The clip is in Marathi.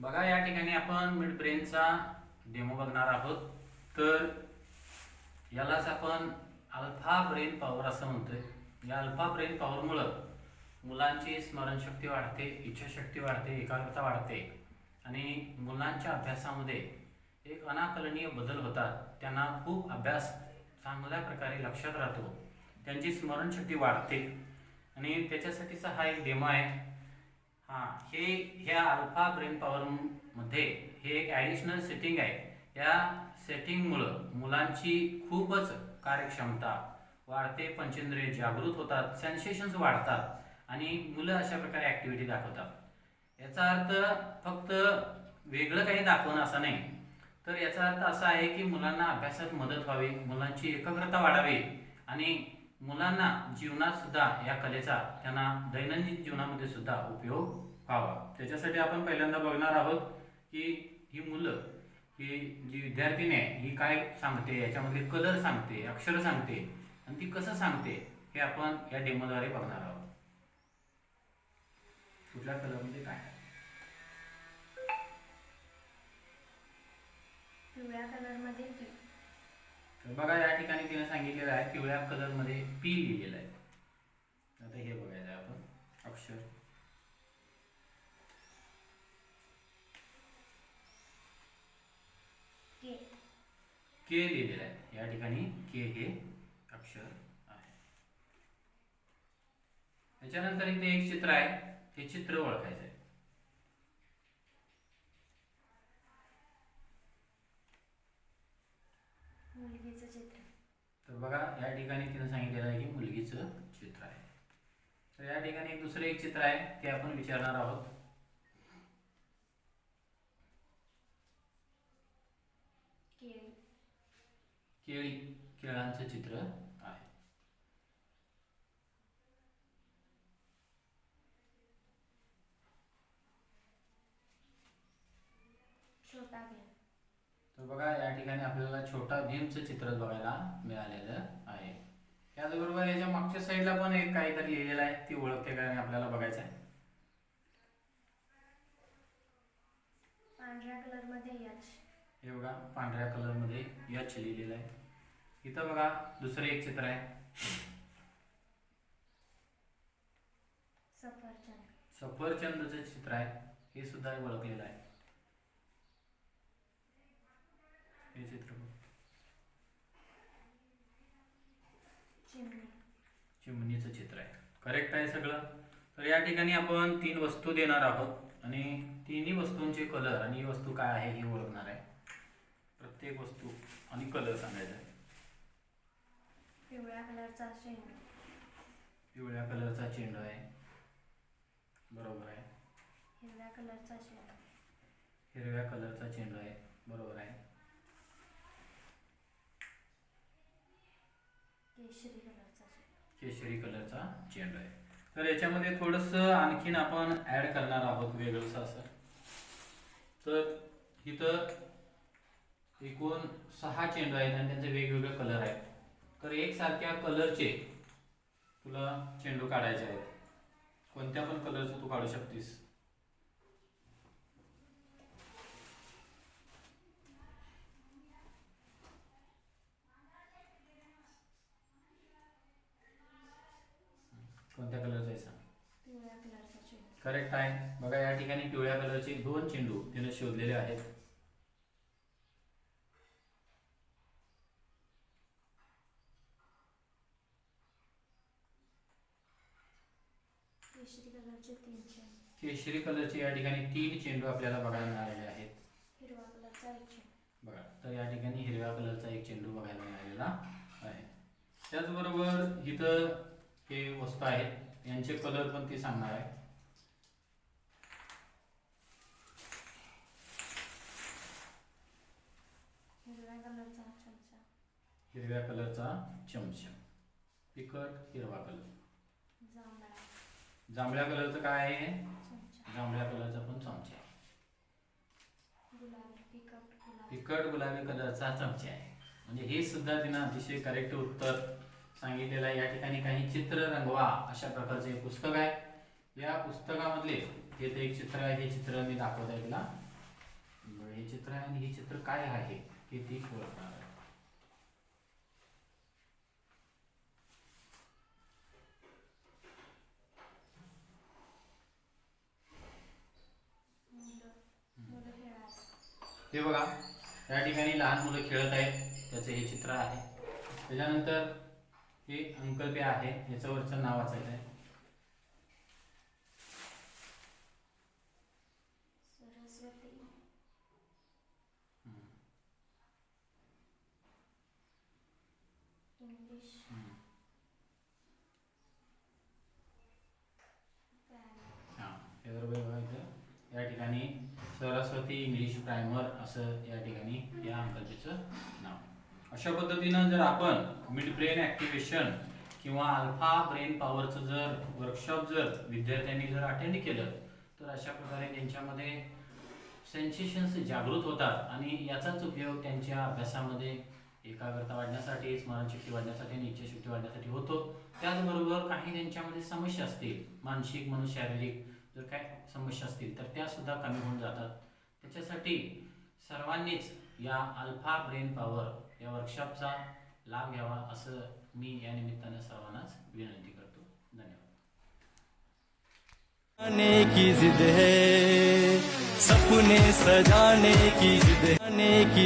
बघा, या ठिकाणी आपण मिड ब्रेनचा डेमो बघणार आहोत. तर यालाच आपण अल्फा ब्रेन पॉवर असं म्हणतोय. या अल्फा ब्रेन पॉवरमुळं मुलांची स्मरणशक्ती वाढते, इच्छाशक्ती वाढते, एकाग्रता वाढते आणि मुलांच्या अभ्यासामध्ये एक अनाकलनीय बदल होतात. त्यांना खूप अभ्यास चांगल्या प्रकारे लक्षात राहतो, त्यांची स्मरणशक्ती वाढते आणि त्याच्यासाठीचा हा एक डेमो आहे. ह्या अल्फा ब्रेन पॉवरमध्ये हे एक ॲडिशनल सेटिंग आहे. या सेटिंगमुळं मुलांची खूपच कार्यक्षमता वाढते, पंचेंद्रिय जागृत होतात, सेन्सेशन्स वाढतात आणि मुलं अशा प्रकारे ॲक्टिव्हिटी दाखवतात. याचा अर्थ फक्त वेगळं काही दाखवणं असा नाही, तर याचा अर्थ असा आहे की मुलांना अभ्यासात मदत व्हावी, मुलांची एकाग्रता वाढावी आणि मुलांना जीवनात सुद्धा या कलेचा त्यांना दैनंदिन जीवनामध्ये सुद्धा उपयोग व्हावा. त्याच्यासाठी आपण पहिल्यांदा बघणार आहोत की ही मुलं, ही जी विद्यार्थिनी आहे ही काय सांगते, याच्यामध्ये कलर सांगते, अक्षर सांगते आणि ती कसं सांगते हे आपण या डेमोद्वारे बघणार आहोत. कुठल्या कलरमध्ये काय, पिवळ्या कलरमध्ये पी. तर बघा या ठिकाणी तिने सांगितलेलं आहे पिवळ्या कलरमध्ये पी लिहिलेलं आहे. आता हे बघायचं आहे आपण अक्षर. के लिहिलेलं आहे या ठिकाणी. के हे अक्षर आहे. त्याच्यानंतर इथे एक चित्र आहे, हे चित्र ओळखायचं आहे. मुलगीचं चित्र. तर बघा या ठिकाणी तिने सांगितलेलं आहे की मुलगीचं चित्र आहे. तर या ठिकाणी दुसरं एक चित्र आहे, ते आपण विचारणार आहोत. केळी, केळांचं चित्र आहे. छोटा भीम. तर बघा या ठिकाणी आपल्याला छोटा भीमचं चित्र बघायला मिळालेलं आहे. त्याचबरोबर याच्या मागच्या साईडला पण एक काहीतरी लिहिलेलं आहे, ती ओळखते का आपल्याला बघायचं आहे. पांढऱ्या कलरमध्ये यच. हे बघा पांढऱ्या कलरमध्ये यच लिहिलेलं आहे. इथं बघा दुसरं एक चित्र आहे, सफरचंद. सफरचंदचं चित्र आहे, हे सुद्धा ओळखलेलं आहे. हे चित्र चिमणी. चिमणीचं चित्र आहे. करेक्ट आहे सगळं. तर या ठिकाणी आपण 3 वस्तू देणार आहोत आणि तिन्ही वस्तूंचे कलर आणि ही वस्तू काय आहे हे ओळखणार आहे. प्रत्येक वस्तू आणि कलर सांगायचा आहे. पिवळ्या कलरचा चेंडू. पिवळ्या कलरचा चेंडू आहे, बरोबर आहे. हिरव्या कलरचा चेंडू. हिरव्या कलरचा चेंडू आहे, बरोबर आहे. केशरी कलरचा चेंडू. केशरी कलरचा चेंडू आहे. तर याच्यामध्ये थोडंसं आणखीन आपण ॲड करणार आहोत वेगळंसं असं. तर इथं एकूण 6 चेंडू आहेत आणि त्यांचे वेगवेगळे कलर आहेत. तर एकसारख्या कलरचे तुला चेंडू काढायचे आहेत. कोणत्या पण कलरचं तू काढू शकतीस. कोणत्या कलरचा आहे सांग. पिवळ्या कलरचा चेंडू. करेक्ट आहे. बघा या ठिकाणी पिवळ्या कलरचे 2 चेंडू तिने शोधलेले आहेत. केशरी कलरचे 3 चेंडू. केशरी कलरचे या ठिकाणी 3 चेंडू आपल्याला बघायला मिळालेले आहेत. हिरवा कलरचा 1 चेंडू. बघा तर या ठिकाणी हिरव्या कलरचा 1 चेंडू बघायला मिळालेला आहे. त्याचबरोबर इथं हे वस्तू आहेत, यांचे कलर पण ती सांगणार आहे. हिरव्या कलरचा चमचा. हिरव्या कलरचा चमचा, फिकट हिरवा कलर. जांभळा. जांभळ्या कलरचं काय आहे, चमचा. जांभळ्या कलरचा पण चमचा आहे. गुलाबी. गुलाबी. फिकट गुलाबी कलरचा चमचा आहे. म्हणजे हे सुद्धा तिनं अतिशय करेक्ट उत्तर सांगितलेलं आहे. या ठिकाणी काही चित्र रंगवा अशा प्रकारचे पुस्तक आहे. या पुस्तकामधले हे एक चित्र आहे, हे चित्र मी दाखवत आहे तुला. हे चित्र आहे आणि हे चित्र काय आहे हे ती ओळखणार आहे. मुलं खेळायला. हे बघा या ठिकाणी लहान मुलं खेळत आहेत, त्याचं हे चित्र आहे. त्याच्यानंतर हे अंकल्पे आहे, याच्यावरचं नाव वाचायचं आहे. Saraswati English primary. हां हे बरोबर बघायचं. या ठिकाणी सरस्वती इंग्लिश प्रायमर असं या ठिकाणी या अंकल्पेचं नाव. अशा पद्धतीनं जर आपण मिड ब्रेन ॲक्टिव्हेशन किंवा अल्फा ब्रेन पॉवरचं जर वर्कशॉप जर विद्यार्थ्यांनी जर अटेंड केलं तर अशा प्रकारे त्यांच्यामध्ये सेन्सेशन्स जागृत होतात आणि याचाच उपयोग त्यांच्या अभ्यासामध्ये एकाग्रता वाढण्यासाठी, स्मरणशक्ती वाढण्यासाठी आणि इच्छाशक्ती वाढण्यासाठी होतो. त्याचबरोबर काही त्यांच्यामध्ये समस्या असतील, मानसिक म्हणून शारीरिक जर काय समस्या असतील तर त्या सुद्धा कमी होऊन जातात. त्याच्यासाठी सर्वांनीच या अल्फा ब्रेन पॉवर या वर्कशॉपचा लाभ घ्यावा असं मी या निमित्तानं सर्वांनाच विनंती करतो. धन्यवाद. आने की जिद है, सपने सजाने की जिद है, आने की